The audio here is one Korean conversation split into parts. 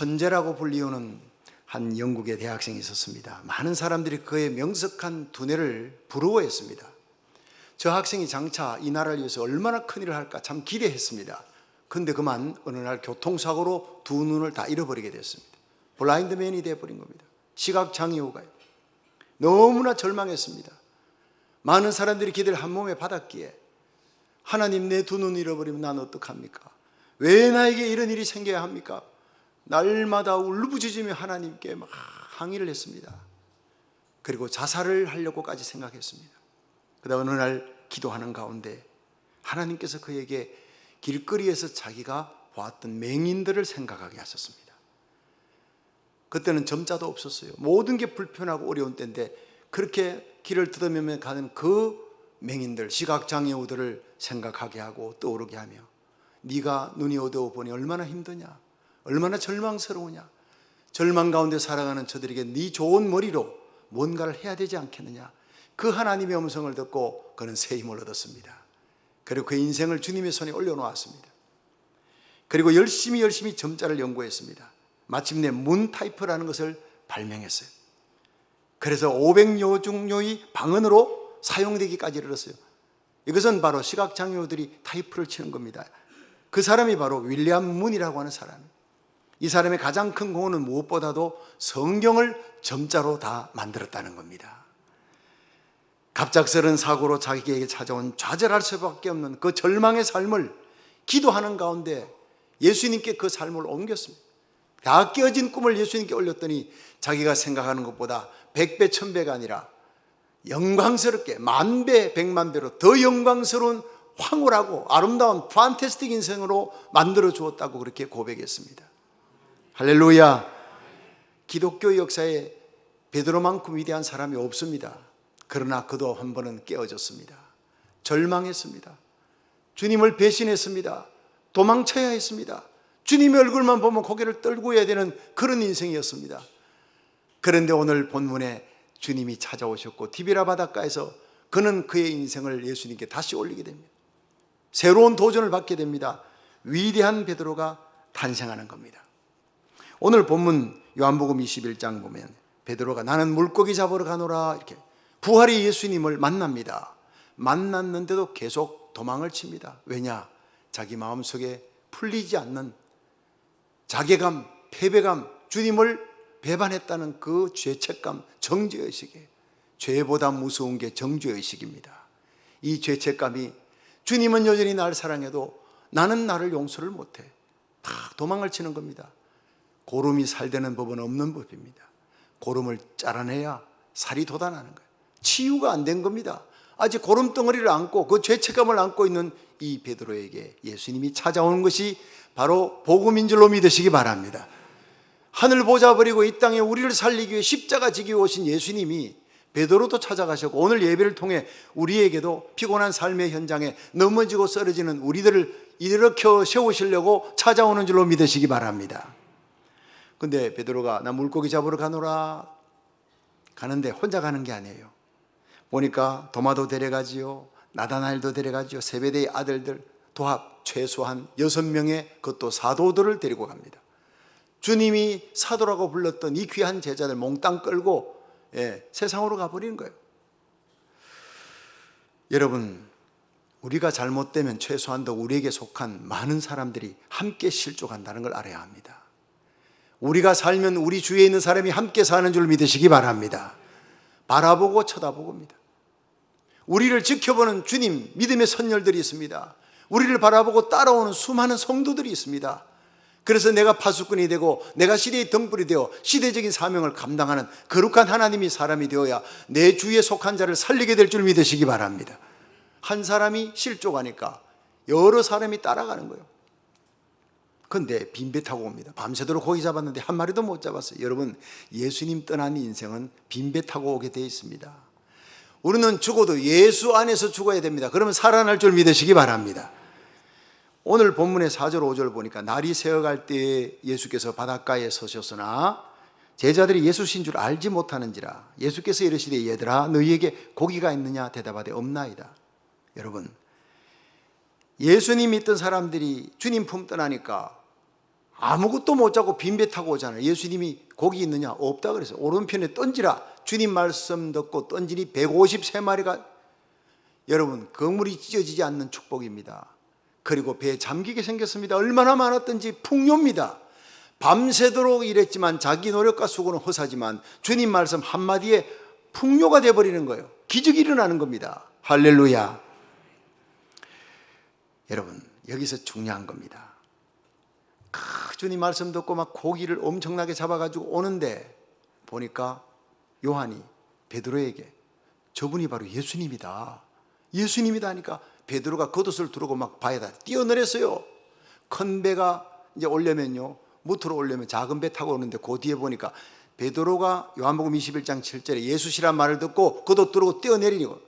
천재라고 불리우는 한 영국의 대학생이 있었습니다. 많은 사람들이 그의 명석한 두뇌를 부러워했습니다. 저 학생이 장차 이 나라를 위해서 얼마나 큰일을 할까 참 기대했습니다. 그런데 그만 어느 날 교통사고로 두 눈을 다 잃어버리게 됐습니다. 블라인드맨이 되어버린 겁니다. 시각장애우가요. 너무나 절망했습니다. 많은 사람들이 기대를 한 몸에 받았기에 하나님, 내 두 눈 잃어버리면 난 어떡합니까? 왜 나에게 이런 일이 생겨야 합니까? 날마다 울부짖으며 하나님께 막 항의를 했습니다. 그리고 자살을 하려고까지 생각했습니다. 그러다 어느 날 기도하는 가운데 하나님께서 그에게 길거리에서 자기가 보았던 맹인들을 생각하게 하셨습니다. 그때는 점자도 없었어요. 모든 게 불편하고 어려운 때인데 그렇게 길을 뜯어매며 가는 그 맹인들, 시각장애우들을 생각하게 하고 떠오르게 하며, 네가 눈이 어두워 보니 얼마나 힘드냐, 얼마나 절망스러우냐, 절망 가운데 살아가는 저들에게 네 좋은 머리로 뭔가를 해야 되지 않겠느냐. 그 하나님의 음성을 듣고 그는 새 힘을 얻었습니다. 그리고 그 인생을 주님의 손에 올려놓았습니다. 그리고 열심히 점자를 연구했습니다. 마침내 문 타이프라는 것을 발명했어요. 그래서 500여 종류의 방언으로 사용되기까지 이르렀어요. 이것은 바로 시각장애우들이 타이프를 치는 겁니다. 그 사람이 바로 윌리엄 문이라고 하는 사람. 이 사람의 가장 큰 공헌은 무엇보다도 성경을 점자로 다 만들었다는 겁니다. 갑작스러운 사고로 자기에게 찾아온 좌절할 수밖에 없는 그 절망의 삶을 기도하는 가운데 예수님께 그 삶을 옮겼습니다. 다 깨어진 꿈을 예수님께 올렸더니 자기가 생각하는 것보다 100배, 1000배가 아니라 영광스럽게 만배, 100만배로 더 영광스러운 황홀하고 아름다운 판타스틱 인생으로 만들어 주었다고 그렇게 고백했습니다. 할렐루야. 기독교 역사에 베드로만큼 위대한 사람이 없습니다. 그러나 그도 한 번은 깨어졌습니다. 절망했습니다. 주님을 배신했습니다. 도망쳐야 했습니다. 주님의 얼굴만 보면 고개를 떨고 해야 되는 그런 인생이었습니다. 그런데 오늘 본문에 주님이 찾아오셨고 디비라 바닷가에서 그는 그의 인생을 예수님께 다시 올리게 됩니다. 새로운 도전을 받게 됩니다. 위대한 베드로가 탄생하는 겁니다. 오늘 본문 요한복음 21장 보면 베드로가 나는 물고기 잡으러 가노라 이렇게 부활의 예수님을 만납니다. 만났는데도 계속 도망을 칩니다. 왜냐? 자기 마음속에 풀리지 않는 자괴감, 패배감, 주님을 배반했다는 그 죄책감, 정죄의식에, 죄보다 무서운 게 정죄의식입니다. 이 죄책감이 주님은 여전히 나를 사랑해도 나는 나를 용서를 못해. 다 도망을 치는 겁니다. 고름이 살되는 법은 없는 법입니다. 고름을 잘라내야 살이 돋아나는 거예요. 치유가 안 된 겁니다. 아직 고름덩어리를 안고 그 죄책감을 안고 있는 이 베드로에게 예수님이 찾아오는 것이 바로 복음인 줄로 믿으시기 바랍니다. 하늘 보좌 버리고 이 땅에 우리를 살리기 위해 십자가 지기 오신 예수님이 베드로도 찾아가셨고 오늘 예배를 통해 우리에게도 피곤한 삶의 현장에 넘어지고 쓰러지는 우리들을 일으켜 세우시려고 찾아오는 줄로 믿으시기 바랍니다. 근데 베드로가 나 물고기 잡으러 가노라 가는데 혼자 가는 게 아니에요. 보니까 도마도 데려가지요, 나다나엘도 데려가지요, 세베대의 아들들 도합 최소한 6명의 그것도 사도들을 데리고 갑니다. 주님이 사도라고 불렀던 이 귀한 제자들 몽땅 끌고 세상으로 가버리는 거예요. 여러분, 우리가 잘못되면 최소한도 우리에게 속한 많은 사람들이 함께 실족한다는 걸 알아야 합니다. 우리가 살면 우리 주위에 있는 사람이 함께 사는 줄 믿으시기 바랍니다. 바라보고 쳐다보고입니다. 우리를 지켜보는 주님, 믿음의 선열들이 있습니다. 우리를 바라보고 따라오는 수많은 성도들이 있습니다. 그래서 내가 파수꾼이 되고 내가 시대의 등불이 되어 시대적인 사명을 감당하는 거룩한 하나님이 사람이 되어야 내 주위에 속한 자를 살리게 될 줄 믿으시기 바랍니다. 한 사람이 실족하니까 여러 사람이 따라가는 거예요. 그런데 빈배 타고 옵니다. 밤새도록 고기 잡았는데 한 마리도 못 잡았어요. 여러분, 예수님 떠난 인생은 빈배 타고 오게 되어 있습니다. 우리는 죽어도 예수 안에서 죽어야 됩니다. 그러면 살아날 줄 믿으시기 바랍니다. 오늘 본문의 4절 5절 보니까 날이 새어갈 때에 예수께서 바닷가에 서셨으나 제자들이 예수신 줄 알지 못하는지라 예수께서 이르시되 얘들아 너희에게 고기가 있느냐 대답하되 없나이다. 여러분, 예수님 믿던 사람들이 주님 품 떠나니까 아무것도 못 잡고 빈배 타고 오잖아요. 예수님이 고기 있느냐? 없다 그래서 오른편에 던지라. 주님 말씀 듣고 던지니 153마리가, 여러분 그물이 찢어지지 않는 축복입니다. 그리고 배에 잠기게 생겼습니다. 얼마나 많았던지 풍요입니다. 밤새도록 일했지만 자기 노력과 수고는 허사지만 주님 말씀 한마디에 풍요가 되어버리는 거예요. 기적이 일어나는 겁니다. 할렐루야. 여러분 여기서 중요한 겁니다. 주님 말씀 듣고 막 고기를 엄청나게 잡아가지고 오는데 보니까 요한이 베드로에게 저분이 바로 예수님이다, 예수님이다 하니까 베드로가 겉옷을 두르고 막 바에다 뛰어내렸어요. 큰 배가 이제 오려면요, 무트로 오려면 작은 배 타고 오는데 그 뒤에 보니까 베드로가 요한복음 21장 7절에 예수시란 말을 듣고 겉옷 두르고 뛰어내리고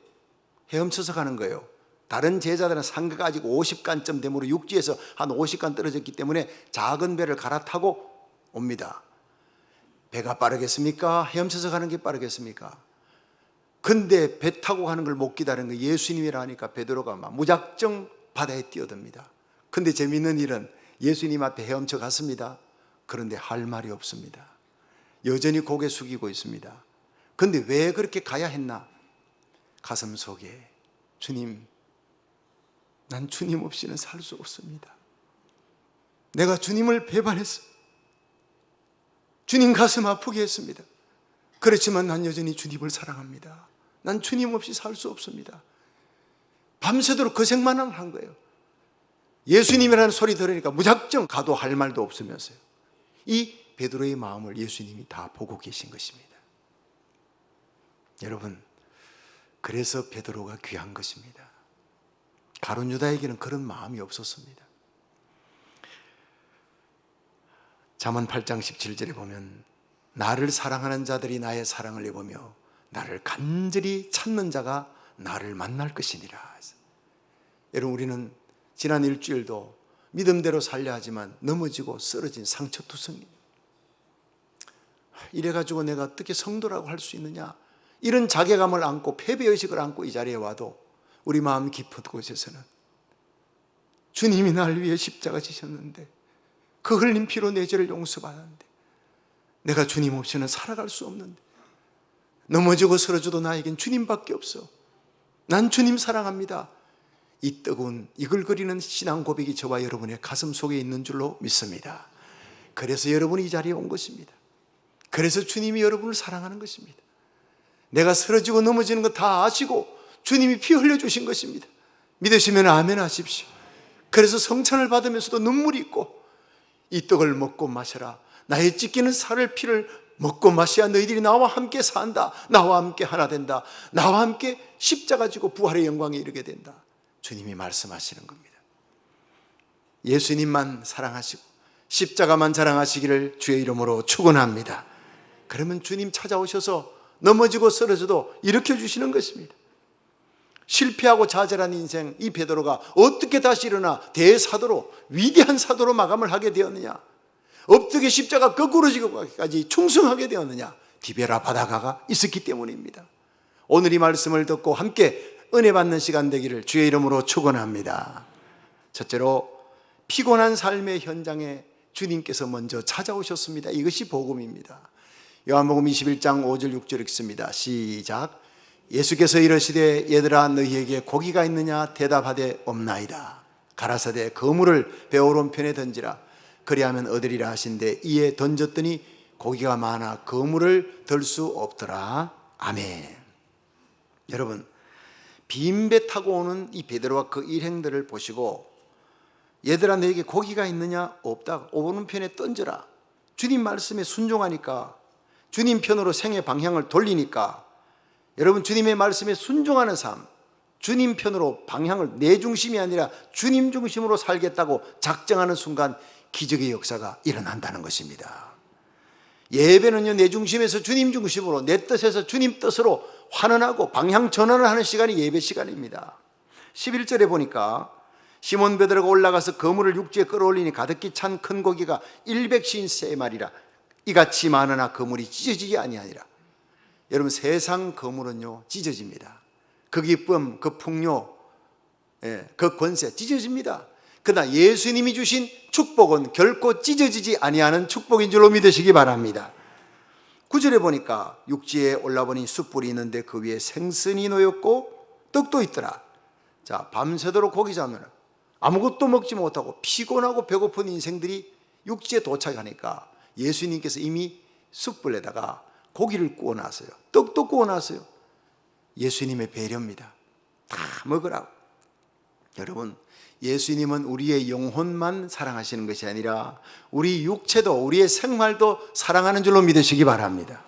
헤엄쳐서 가는 거예요. 다른 제자들은 상가가 아직 50간쯤 되므로 육지에서 한 50간 떨어졌기 때문에 작은 배를 갈아타고 옵니다. 배가 빠르겠습니까? 헤엄쳐서 가는 게 빠르겠습니까? 근데 배 타고 가는 걸 못 기다리는 거 예수님이라 하니까 베드로가 막 무작정 바다에 뛰어듭니다. 근데 재미있는 일은 예수님 앞에 헤엄쳐 갔습니다. 그런데 할 말이 없습니다. 여전히 고개 숙이고 있습니다. 근데 왜 그렇게 가야 했나? 가슴 속에 주님, 난 주님 없이는 살 수 없습니다. 내가 주님을 배반했어. 주님 가슴 아프게 했습니다. 그렇지만 난 여전히 주님을 사랑합니다. 난 주님 없이 살 수 없습니다. 밤새도록 그 생각만 한 거예요. 예수님이라는 소리 들으니까 무작정 가도 할 말도 없으면서요. 이 베드로의 마음을 예수님이 다 보고 계신 것입니다. 여러분, 그래서 베드로가 귀한 것입니다. 가룟 유다에게는 그런 마음이 없었습니다. 잠언 8장 17절에 보면 나를 사랑하는 자들이 나의 사랑을 입으며 나를 간절히 찾는 자가 나를 만날 것이니라. 여러분, 우리는 지난 일주일도 믿음대로 살려 하지만 넘어지고 쓰러진 상처투성이, 이래가지고 내가 어떻게 성도라고 할 수 있느냐, 이런 자괴감을 안고 패배의식을 안고 이 자리에 와도 우리 마음 깊은 곳에서는 주님이 날 위해 십자가 지셨는데 그 흘린 피로 내 죄를 용서받았는데 내가 주님 없이는 살아갈 수 없는데, 넘어지고 쓰러져도 나에겐 주님밖에 없어. 난 주님 사랑합니다. 이 뜨거운 이글거리는 신앙 고백이 저와 여러분의 가슴 속에 있는 줄로 믿습니다. 그래서 여러분이 이 자리에 온 것입니다. 그래서 주님이 여러분을 사랑하는 것입니다. 내가 쓰러지고 넘어지는 거 다 아시고 주님이 피 흘려주신 것입니다. 믿으시면 아멘 하십시오. 그래서 성찬을 받으면서도 눈물이 있고 이 떡을 먹고 마셔라, 나의 찢기는 살을 피를 먹고 마셔야 너희들이 나와 함께 산다, 나와 함께 하나 된다, 나와 함께 십자가 지고 부활의 영광에 이르게 된다, 주님이 말씀하시는 겁니다. 예수님만 사랑하시고 십자가만 자랑하시기를 주의 이름으로 축원합니다. 그러면 주님 찾아오셔서 넘어지고 쓰러져도 일으켜 주시는 것입니다. 실패하고 좌절한 인생, 이 베드로가 어떻게 다시 일어나 대사도로, 위대한 사도로 마감을 하게 되었느냐, 어떻게 십자가 거꾸로 지고까지 충성하게 되었느냐? 디베라 바다가가 있었기 때문입니다. 오늘 이 말씀을 듣고 함께 은혜 받는 시간 되기를 주의 이름으로 축원합니다. 첫째로, 피곤한 삶의 현장에 주님께서 먼저 찾아오셨습니다. 이것이 복음입니다. 요한복음 21장 5절 6절 읽습니다. 시작. 예수께서 이르시되 얘들아 너희에게 고기가 있느냐 대답하되 없나이다. 가라사대 그물을 배 오른편에 던지라. 그리하면 얻으리라 하신대 이에 던졌더니 고기가 많아 그물을 들 수 없더라. 아멘. 여러분, 빈배 타고 오는 이 베드로와 그 일행들을 보시고 얘들아 너에게 고기가 있느냐? 없다. 오른편에 던져라. 주님 말씀에 순종하니까, 주님 편으로 생의 방향을 돌리니까, 여러분 주님의 말씀에 순종하는 삶, 주님 편으로 방향을 내 중심이 아니라 주님 중심으로 살겠다고 작정하는 순간 기적의 역사가 일어난다는 것입니다. 예배는요, 내 중심에서 주님 중심으로, 내 뜻에서 주님 뜻으로 환원하고 방향 전환을 하는 시간이 예배 시간입니다. 11절에 보니까 시몬 베드로가 올라가서 그물을 육지에 끌어올리니 가득히 찬 큰 고기가 153마리라. 이같이 많으나 그물이 찢어지지 아니하니라. 여러분, 세상 그물은요 찢어집니다. 그 기쁨, 그 풍요, 그 권세 찢어집니다. 그러나 예수님이 주신 축복은 결코 찢어지지 아니하는 축복인 줄로 믿으시기 바랍니다. 9절에 보니까 육지에 올라보니 숯불이 있는데 그 위에 생선이 놓였고 떡도 있더라. 자, 밤새도록 고기 잡느라 아무것도 먹지 못하고 피곤하고 배고픈 인생들이 육지에 도착하니까 예수님께서 이미 숯불에다가 고기를 구워놨어요. 떡도 구워놨어요. 예수님의 배려입니다. 다 먹으라고. 여러분, 예수님은 우리의 영혼만 사랑하시는 것이 아니라 우리 육체도, 우리의 생활도 사랑하는 줄로 믿으시기 바랍니다.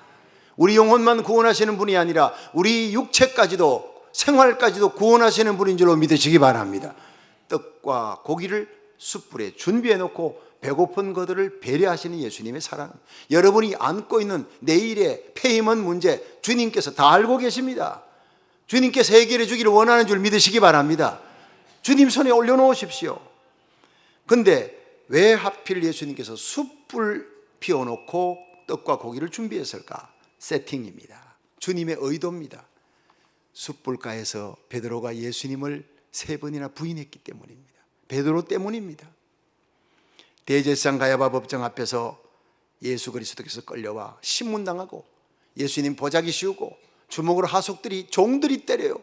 우리 영혼만 구원하시는 분이 아니라 우리 육체까지도, 생활까지도 구원하시는 분인 줄로 믿으시기 바랍니다. 떡과 고기를 숯불에 준비해 놓고 배고픈 그들을 배려하시는 예수님의 사랑, 여러분이 안고 있는 내일의 페이먼 문제 주님께서 다 알고 계십니다. 주님께서 해결해 주기를 원하는 줄 믿으시기 바랍니다. 주님 손에 올려놓으십시오. 근데 왜 하필 예수님께서 숯불 피워놓고 떡과 고기를 준비했을까? 세팅입니다. 주님의 의도입니다. 숯불가에서 베드로가 예수님을 3번이나 부인했기 때문입니다. 베드로 때문입니다. 대제사장 가야바 법정 앞에서 예수 그리스도께서 끌려와 신문당하고 예수님 보자기 씌우고 주먹으로 하속들이, 종들이 때려요.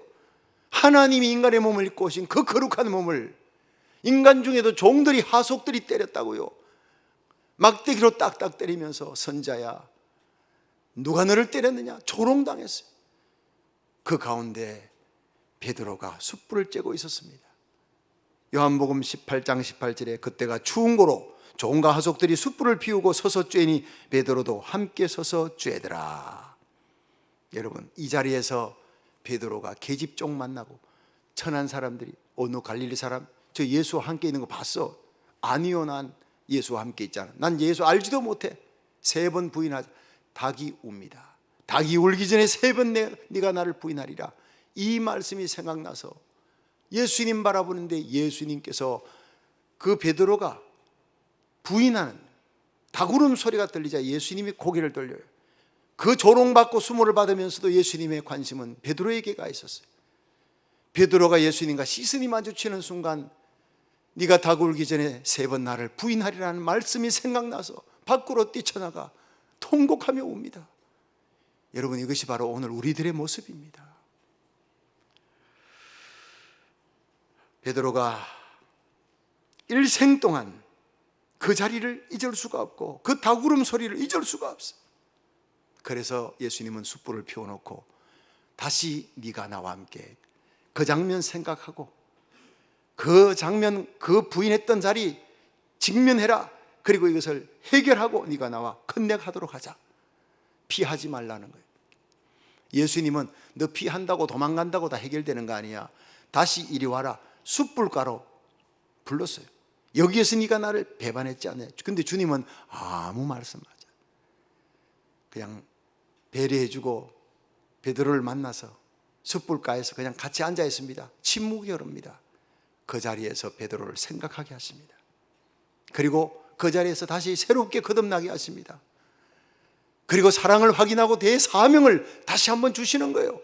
하나님이 인간의 몸을 입고 오신 그 거룩한 몸을 인간 중에도 종들이, 하속들이 때렸다고요. 막대기로 딱딱 때리면서 선자야 누가 너를 때렸느냐 조롱당했어요. 그 가운데 베드로가 숯불을 쬐고 있었습니다. 요한복음 18장 18절에 그때가 추운 고로 종과 하속들이 숯불을 피우고 서서 쬐니 베드로도 함께 서서 쬐더라. 여러분, 이 자리에서 베드로가 계집종 만나고 천한 사람들이, 어느 갈릴리 사람, 저 예수와 함께 있는 거 봤어? 아니요, 난 예수와 함께 있잖아. 난 예수 알지도 못해. 3번 부인하자. 닭이 웁니다. 닭이 울기 전에 3번 네가 나를 부인하리라. 이 말씀이 생각나서 예수님 바라보는데 예수님께서 그 베드로가 부인하는 닭 울음 소리가 들리자 예수님이 고개를 돌려요. 그 조롱받고 수모를 받으면서도 예수님의 관심은 베드로에게 가 있었어요. 베드로가 예수님과 시선이 마주치는 순간 네가 닭 울기 전에 3번 나를 부인하리라는 말씀이 생각나서 밖으로 뛰쳐나가 통곡하며 웁니다. 여러분, 이것이 바로 오늘 우리들의 모습입니다. 베드로가 일생 동안 그 자리를 잊을 수가 없고 그 닭 울음 소리를 잊을 수가 없어요. 그래서 예수님은 숯불을 피워놓고 다시 네가 나와 함께, 그 장면 생각하고 그 장면, 그 부인했던 자리 직면해라. 그리고 이것을 해결하고 네가 나와 컨넥하도록 하자. 피하지 말라는 거예요. 예수님은 너 피한다고 도망간다고 다 해결되는 거 아니야. 다시 이리 와라. 숯불가로 불렀어요. 여기에서 네가 나를 배반했지 않냐. 근데 주님은 아무 말씀하지 않아요. 그냥 배려해주고 베드로를 만나서 숯불가에서 그냥 같이 앉아 있습니다. 침묵이 흐릅니다. 그 자리에서 베드로를 생각하게 하십니다. 그리고 그 자리에서 다시 새롭게 거듭나게 하십니다. 그리고 사랑을 확인하고 대사명을 다시 한번 주시는 거예요.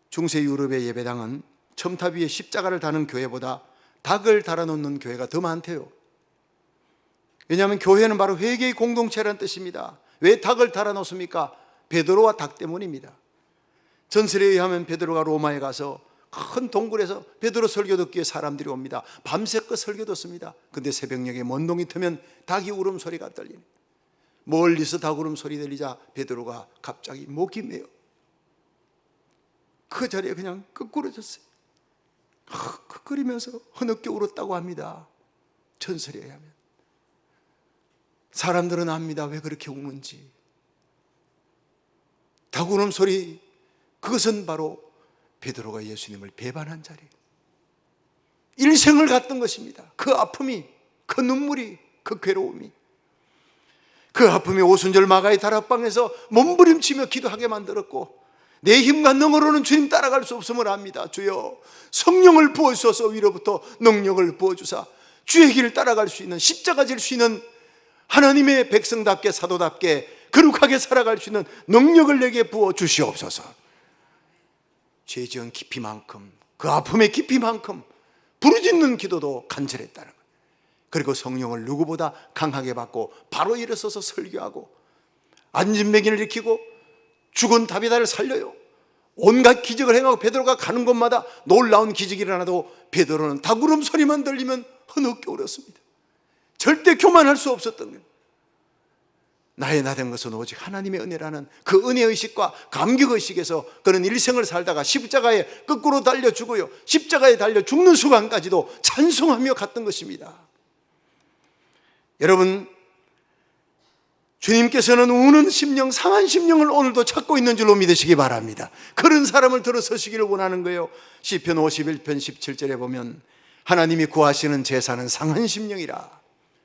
중세 유럽의 예배당은 첨탑 위에 십자가를 다는 교회보다 닭을 달아놓는 교회가 더 많대요. 왜냐하면 교회는 바로 회개의 공동체라는 뜻입니다. 왜 닭을 달아놓습니까? 베드로와 닭 때문입니다. 전설에 의하면 베드로가 로마에 가서 큰 동굴에서 베드로 설교 듣기에 사람들이 옵니다. 밤새껏 설교 듣습니다. 근데 새벽녘에 먼동이 트면 닭이 울음소리가 들리네. 멀리서 닭 울음소리 들리자 베드로가 갑자기 목이 메어 그 자리에 그냥 끄꾸러졌어요. 끄끄리면서 흐느껴 울었다고 합니다. 전설에 의하면. 사람들은 압니다. 왜 그렇게 우는지. 닭 울음소리, 그것은 바로 베드로가 예수님을 배반한 자리예요. 일생을 갔던 것입니다. 그 아픔이, 그 눈물이, 그 괴로움이, 그 아픔이 오순절 마가의 다락방에서 몸부림치며 기도하게 만들었고, 내 힘과 능으로는 주님 따라갈 수 없음을 압니다. 주여 성령을 부어주소서. 위로부터 능력을 부어주사 주의 길을 따라갈 수 있는, 십자가 질 수 있는 하나님의 백성답게, 사도답게 거룩하게 살아갈 수 있는 능력을 내게 부어 주시옵소서. 죄 지은 깊이만큼, 그 아픔의 깊이만큼 부르짖는 기도도 간절했다는 거예요. 그리고 성령을 누구보다 강하게 받고 바로 일어서서 설교하고 안진뱅이를 일으키고 죽은 다비다를 살려요. 온갖 기적을 행하고 베드로가 가는 곳마다 놀라운 기적이 일어나도 베드로는 닭울음 소리만 들리면 흐느껴 울었습니다. 절대 교만할 수 없었던 거예요. 나의 나된 것은 오직 하나님의 은혜라는 그 은혜의식과 감격의식에서 그는 일생을 살다가 십자가에 거꾸로 달려 죽어요. 십자가에 달려 죽는 순간까지도 찬송하며 갔던 것입니다. 여러분, 주님께서는 우는 심령, 상한 심령을 오늘도 찾고 있는 줄로 믿으시기 바랍니다. 그런 사람을 들어서시기를 원하는 거예요. 시편 51편 17절에 보면 하나님이 구하시는 제사는 상한 심령이라.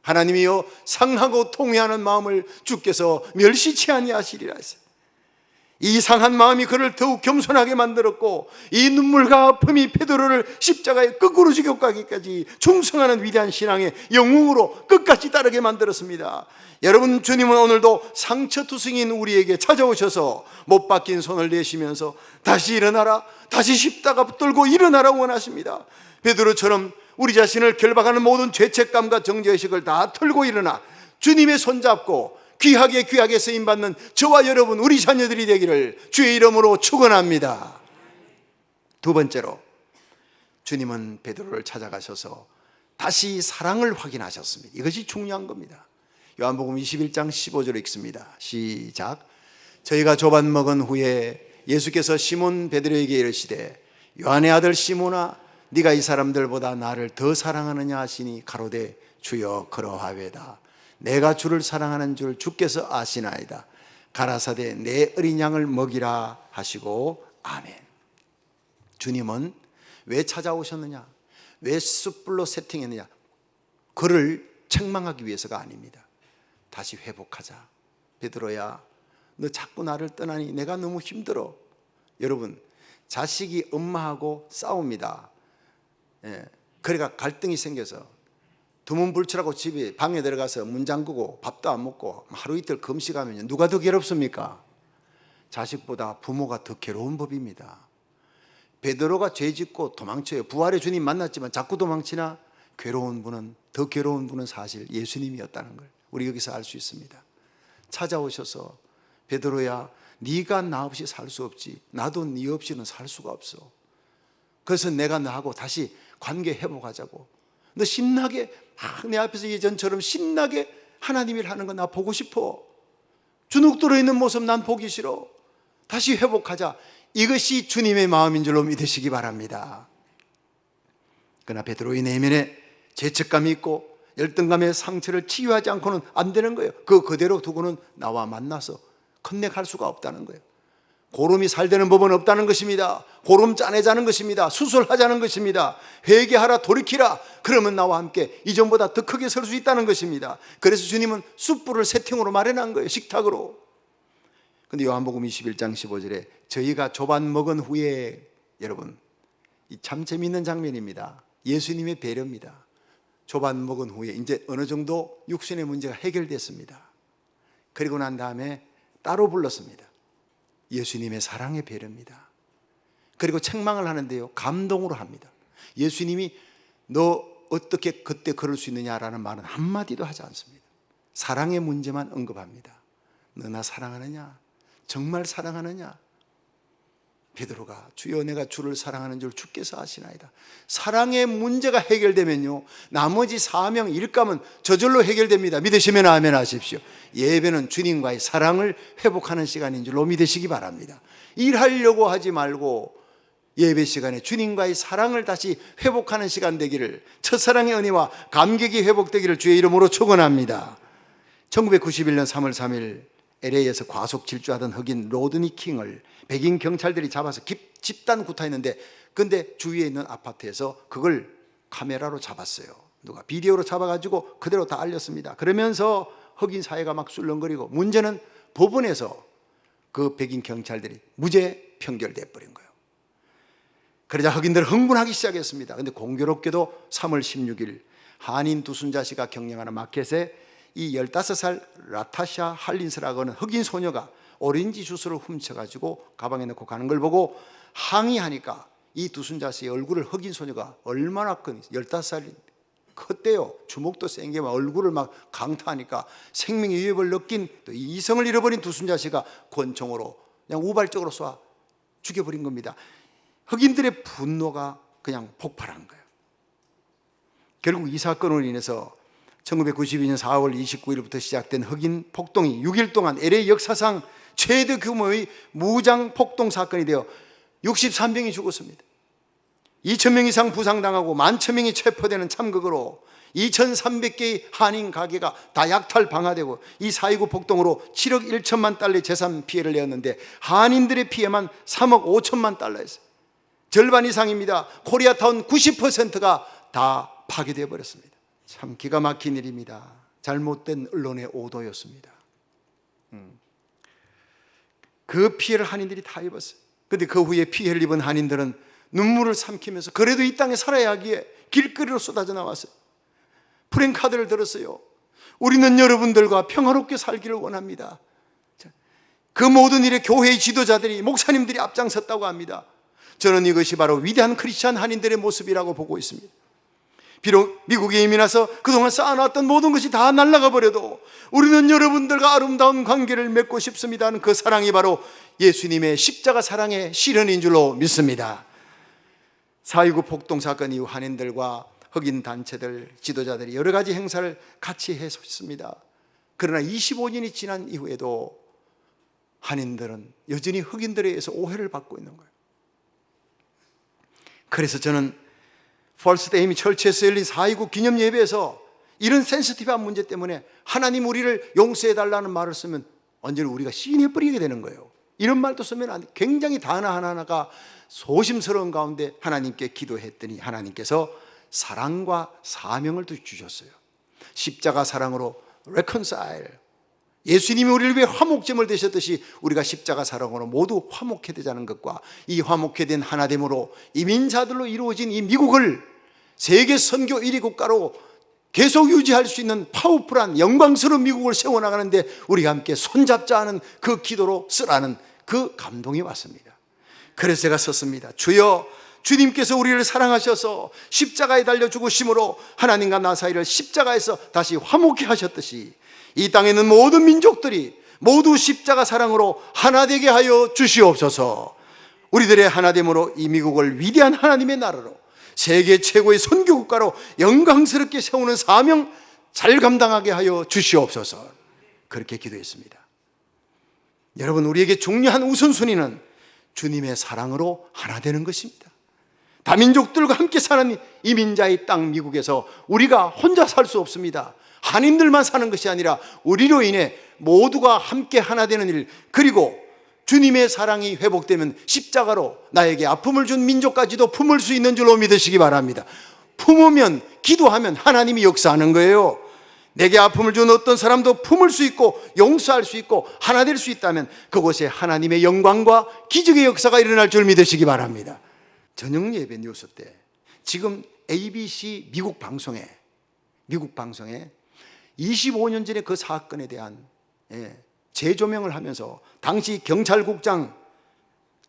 하나님이여 상하고 통회하는 마음을 주께서 멸시치 아니하시리라 했어요. 이 상한 마음이 그를 더욱 겸손하게 만들었고 이 눈물과 아픔이 베드로를 십자가에 거꾸로 지옥가기까지 충성하는 위대한 신앙의 영웅으로 끝까지 따르게 만들었습니다. 여러분, 주님은 오늘도 상처투성인 우리에게 찾아오셔서 못 박힌 손을 내시면서 다시 일어나라, 다시 십자가 붙들고 일어나라 원하십니다. 베드로처럼 우리 자신을 결박하는 모든 죄책감과 정죄의식을 다 털고 일어나 주님의 손잡고 귀하게 쓰임받는 저와 여러분, 우리 자녀들이 되기를 주의 이름으로 축원합니다. 두 번째로, 주님은 베드로를 찾아가셔서 다시 사랑을 확인하셨습니다. 이것이 중요한 겁니다. 요한복음 21장 15절에 읽습니다. 시작. 저희가 조반 먹은 후에 예수께서 시몬 베드로에게 이르시되 요한의 아들 시몬아 네가 이 사람들보다 나를 더 사랑하느냐 하시니 가로되 주여 그러하외다. 내가 주를 사랑하는 줄 주께서 아시나이다. 가라사대 내 어린 양을 먹이라 하시고 아멘. 주님은 왜 찾아오셨느냐, 왜 숯불로 세팅했느냐, 그를 책망하기 위해서가 아닙니다. 다시 회복하자. 베드로야, 너 자꾸 나를 떠나니 내가 너무 힘들어. 여러분, 자식이 엄마하고 싸웁니다. 그러니까 갈등이 생겨서 두문불출하고 집에 방에 들어가서 문 잠그고 밥도 안 먹고 하루 이틀 금식하면 누가 더 괴롭습니까? 자식보다 부모가 더 괴로운 법입니다. 베드로가 죄짓고 도망쳐요. 부활의 주님 만났지만 자꾸 도망치나 더 괴로운 분은 사실 예수님이었다는 걸 우리 여기서 알 수 있습니다. 찾아오셔서 베드로야, 네가 나 없이 살 수 없지. 나도 네 없이는 살 수가 없어. 그래서 내가 너하고 다시 관계 회복하자고. 너 신나게 내 앞에서 예전처럼 신나게 하나님 일 하는 거 나 보고 싶어. 주눅 들어있는 모습 난 보기 싫어. 다시 회복하자. 이것이 주님의 마음인 줄로 믿으시기 바랍니다. 그러나 베드로의 내면에 죄책감이 있고 열등감의 상처를 치유하지 않고는 안 되는 거예요. 그대로 두고는 나와 만나서 컨넥할 수가 없다는 거예요. 고름이 살되는 법은 없다는 것입니다. 고름 짜내자는 것입니다. 수술하자는 것입니다. 회개하라, 돌이키라. 그러면 나와 함께 이전보다 더 크게 설 수 있다는 것입니다. 그래서 주님은 숯불을 세팅으로 마련한 거예요. 식탁으로. 근데 요한복음 21장 15절에 저희가 조반 먹은 후에, 여러분, 이 참 재미있는 장면입니다. 예수님의 배려입니다. 조반 먹은 후에 이제 어느 정도 육신의 문제가 해결됐습니다. 그리고 난 다음에 따로 불렀습니다. 예수님의 사랑의 배려입니다. 그리고 책망을 하는데요, 감동으로 합니다. 예수님이 너 어떻게 그때 그럴 수 있느냐라는 말은 한마디도 하지 않습니다. 사랑의 문제만 언급합니다. 너 나 사랑하느냐? 정말 사랑하느냐? 베드로가 주여 내가 주를 사랑하는 줄 주께서 아시나이다. 사랑의 문제가 해결되면요, 나머지 사명 일감은 저절로 해결됩니다. 믿으시면 아멘 하십시오. 예배는 주님과의 사랑을 회복하는 시간인 줄로 믿으시기 바랍니다. 일하려고 하지 말고 예배 시간에 주님과의 사랑을 다시 회복하는 시간 되기를, 첫사랑의 은혜와 감격이 회복되기를 주의 이름으로 축원합니다. 1991년 3월 3일 LA에서 과속 질주하던 흑인 로드니 킹을 백인 경찰들이 잡아서 집단 구타했는데, 근데 주위에 있는 아파트에서 그걸 카메라로 잡았어요. 누가 비디오로 잡아가지고 그대로 다 알렸습니다. 그러면서 흑인 사회가 막 술렁거리고, 문제는 법원에서 그 백인 경찰들이 무죄 판결돼 버린 거예요. 그러자 흑인들은 흥분하기 시작했습니다. 근데 공교롭게도 3월 16일 한인 두순자씨가 경영하는 마켓에 이 15살 라타샤 할린스라고 하는 흑인 소녀가 오렌지 주스를 훔쳐가지고 가방에 넣고 가는 걸 보고 항의하니까 이 두순자씨의 얼굴을 흑인 소녀가 얼마나 큰 15살 컸대요. 주먹도 센 게 막 얼굴을 막 강타하니까 생명의 위협을 느낀 또 이성을 잃어버린 두순자씨가 권총으로 그냥 우발적으로 쏴 죽여버린 겁니다. 흑인들의 분노가 그냥 폭발한 거예요. 결국 이 사건으로 인해서 1992년 4월 29일부터 시작된 흑인 폭동이 6일 동안 LA 역사상 최대 규모의 무장 폭동 사건이 되어 63명이 죽었습니다. 2,000명 이상 부상당하고 11,000명이 체포되는 참극으로 2,300개의 한인 가게가 다 약탈 방화되고 이 4.29 폭동으로 7억 1천만 달러의 재산 피해를 내었는데 한인들의 피해만 3억 5천만 달러였어요. 절반 이상입니다. 코리아타운 90%가 다 파괴되어 버렸습니다. 참 기가 막힌 일입니다. 잘못된 언론의 오도였습니다. 그 피해를 한인들이 다 입었어요. 그런데 그 후에 피해를 입은 한인들은 눈물을 삼키면서 그래도 이 땅에 살아야 하기에 길거리로 쏟아져 나왔어요. 프랭카드를 들었어요. 우리는 여러분들과 평화롭게 살기를 원합니다. 그 모든 일에 교회의 지도자들이, 목사님들이 앞장섰다고 합니다. 저는 이것이 바로 위대한 크리스찬 한인들의 모습이라고 보고 있습니다. 비록 미국에 이민 와서 그동안 쌓아놨던 모든 것이 다 날아가 버려도 우리는 여러분들과 아름다운 관계를 맺고 싶습니다 하는 그 사랑이 바로 예수님의 십자가 사랑의 실현인 줄로 믿습니다. 4.29 폭동 사건 이후 한인들과 흑인 단체들, 지도자들이 여러 가지 행사를 같이 했습니다. 그러나 25년이 지난 이후에도 한인들은 여전히 흑인들에 의해서 오해를 받고 있는 거예요. 그래서 저는 퍼스트 에이미 철치에서 열린 4.29 기념 예배에서 이런 센시티브한 문제 때문에 하나님 우리를 용서해달라는 말을 쓰면 완전히 우리가 시인해버리게 되는 거예요. 이런 말도 쓰면 안 돼. 굉장히 단어 하나하나가 소심스러운 가운데 하나님께 기도했더니 하나님께서 사랑과 사명을 주셨어요. 십자가 사랑으로 reconcile, 예수님이 우리를 위해 화목제물 되셨듯이 우리가 십자가 사랑으로 모두 화목해 되자는 것과 이 화목해 된 하나됨으로 이민자들로 이루어진 이 미국을 세계 선교 1위 국가로 계속 유지할 수 있는 파워풀한 영광스러운 미국을 세워나가는데 우리가 함께 손잡자 하는 그 기도로 쓰라는 그 감동이 왔습니다. 그래서 제가 썼습니다. 주여, 주님께서 우리를 사랑하셔서 십자가에 달려 죽으심으로 하나님과 나 사이를 십자가에서 다시 화목케 하셨듯이 이 땅에 있는 모든 민족들이 모두 십자가 사랑으로 하나 되게 하여 주시옵소서. 우리들의 하나됨으로 이 미국을 위대한 하나님의 나라로 세계 최고의 선교국가로 영광스럽게 세우는 사명 잘 감당하게 하여 주시옵소서. 그렇게 기도했습니다. 여러분, 우리에게 중요한 우선순위는 주님의 사랑으로 하나 되는 것입니다. 다민족들과 함께 사는 이민자의 땅 미국에서 우리가 혼자 살 수 없습니다. 한인들만 사는 것이 아니라 우리로 인해 모두가 함께 하나 되는 일, 그리고 주님의 사랑이 회복되면 십자가로 나에게 아픔을 준 민족까지도 품을 수 있는 줄로 믿으시기 바랍니다. 품으면, 기도하면 하나님이 역사하는 거예요. 내게 아픔을 준 어떤 사람도 품을 수 있고 용서할 수 있고 하나 될 수 있다면 그곳에 하나님의 영광과 기적의 역사가 일어날 줄 믿으시기 바랍니다. 저녁 예배 뉴스 때 지금 ABC 미국 방송에 25년 전에 그 사건에 대한 재조명을 하면서 당시 경찰국장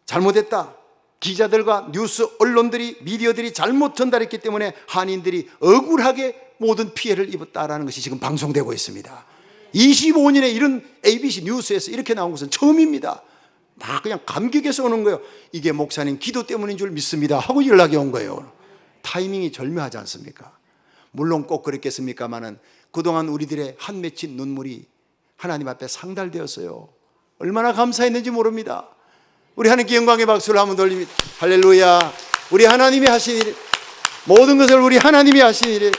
잘못했다, 기자들과 뉴스 언론들이, 미디어들이 잘못 전달했기 때문에 한인들이 억울하게 모든 피해를 입었다라는 것이 지금 방송되고 있습니다. 25년에 이런 ABC 뉴스에서 이렇게 나온 것은 처음입니다. 막 그냥 감격해서 오는 거예요. 이게 목사님 기도 때문인 줄 믿습니다 하고 연락이 온 거예요. 타이밍이 절묘하지 않습니까? 물론 꼭 그랬겠습니까마는 그동안 우리들의 한 맺힌 눈물이 하나님 앞에 상달되었어요. 얼마나 감사했는지 모릅니다. 우리 하나님께 영광의 박수를 한번 돌립니다. 할렐루야. 우리 하나님이 하신 일, 모든 것을 우리 하나님이 하신 일,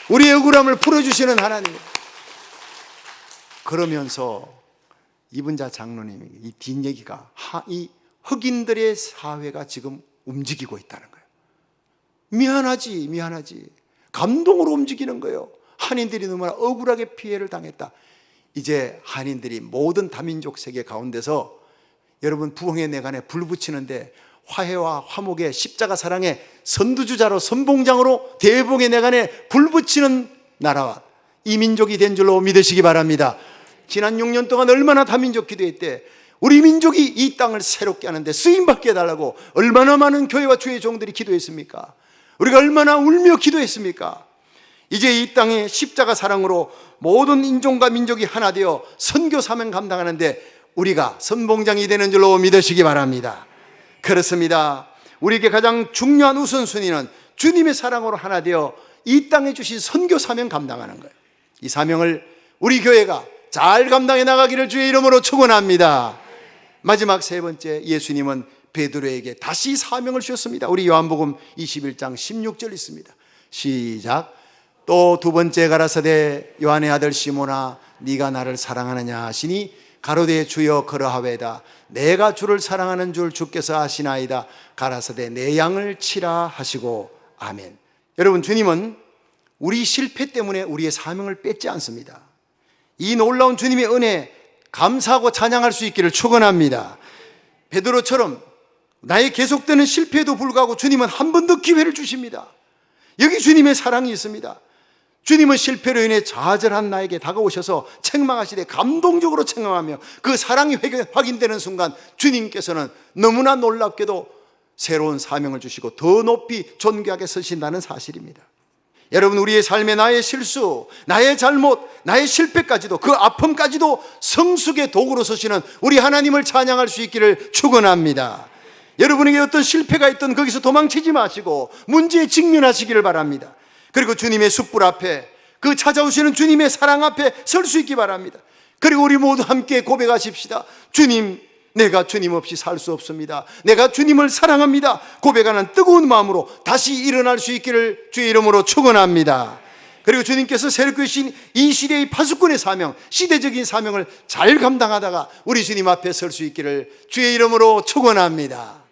우리의 억울함을 풀어주시는 하나님. 그러면서 이분자 장로님이 이 뒷얘기가 이 흑인들의 사회가 지금 움직이고 있다는 거예요. 미안하지 감동으로 움직이는 거예요. 한인들이 너무나 억울하게 피해를 당했다. 이제 한인들이 모든 다민족 세계 가운데서 여러분 부흥의 내간에 불 붙이는데 화해와 화목의 십자가 사랑의 선두주자로 선봉장으로 대봉의 내간에 불 붙이는 나라와 이 민족이 된 줄로 믿으시기 바랍니다. 지난 6년 동안 얼마나 다민족 기도했대. 우리 민족이 이 땅을 새롭게 하는데 쓰임받게 해달라고 얼마나 많은 교회와 주의 종들이 기도했습니까? 우리가 얼마나 울며 기도했습니까? 이제 이 땅에 십자가 사랑으로 모든 인종과 민족이 하나 되어 선교 사명 감당하는데 우리가 선봉장이 되는 줄로 믿으시기 바랍니다. 그렇습니다. 우리에게 가장 중요한 우선순위는 주님의 사랑으로 하나 되어 이 땅에 주신 선교 사명 감당하는 거예요. 이 사명을 우리 교회가 잘 감당해 나가기를 주의 이름으로 축원합니다. 마지막 세 번째, 예수님은 베드로에게 다시 사명을 주셨습니다. 우리 요한복음 21장 16절 있습니다. 시작. 또 두 번째 가라사대 요한의 아들 시몬아 네가 나를 사랑하느냐 하시니 가로되 주여 그러하외다. 내가 주를 사랑하는 줄 주께서 아시나이다. 가라사대 내 양을 치라 하시고 아멘. 여러분, 주님은 우리 실패 때문에 우리의 사명을 뺏지 않습니다. 이 놀라운 주님의 은혜 감사하고 찬양할 수 있기를 축원합니다. 베드로처럼 나의 계속되는 실패에도 불구하고 주님은 한 번 더 기회를 주십니다. 여기 주님의 사랑이 있습니다. 주님은 실패로 인해 좌절한 나에게 다가오셔서 책망하시되 감동적으로 책망하며 그 사랑이 확인되는 순간 주님께서는 너무나 놀랍게도 새로운 사명을 주시고 더 높이 존귀하게 서신다는 사실입니다. 여러분, 우리의 삶에 나의 실수, 나의 잘못, 나의 실패까지도, 그 아픔까지도 성숙의 도구로 서시는 우리 하나님을 찬양할 수 있기를 축원합니다. 여러분에게 어떤 실패가 있든 거기서 도망치지 마시고 문제에 직면하시기를 바랍니다. 그리고 주님의 숯불 앞에, 그 찾아오시는 주님의 사랑 앞에 설 수 있기 바랍니다. 그리고 우리 모두 함께 고백하십시다. 주님, 내가 주님 없이 살 수 없습니다. 내가 주님을 사랑합니다. 고백하는 뜨거운 마음으로 다시 일어날 수 있기를 주의 이름으로 축원합니다. 그리고 주님께서 새롭게 주신 이 시대의 파수꾼의 사명, 시대적인 사명을 잘 감당하다가 우리 주님 앞에 설 수 있기를 주의 이름으로 축원합니다.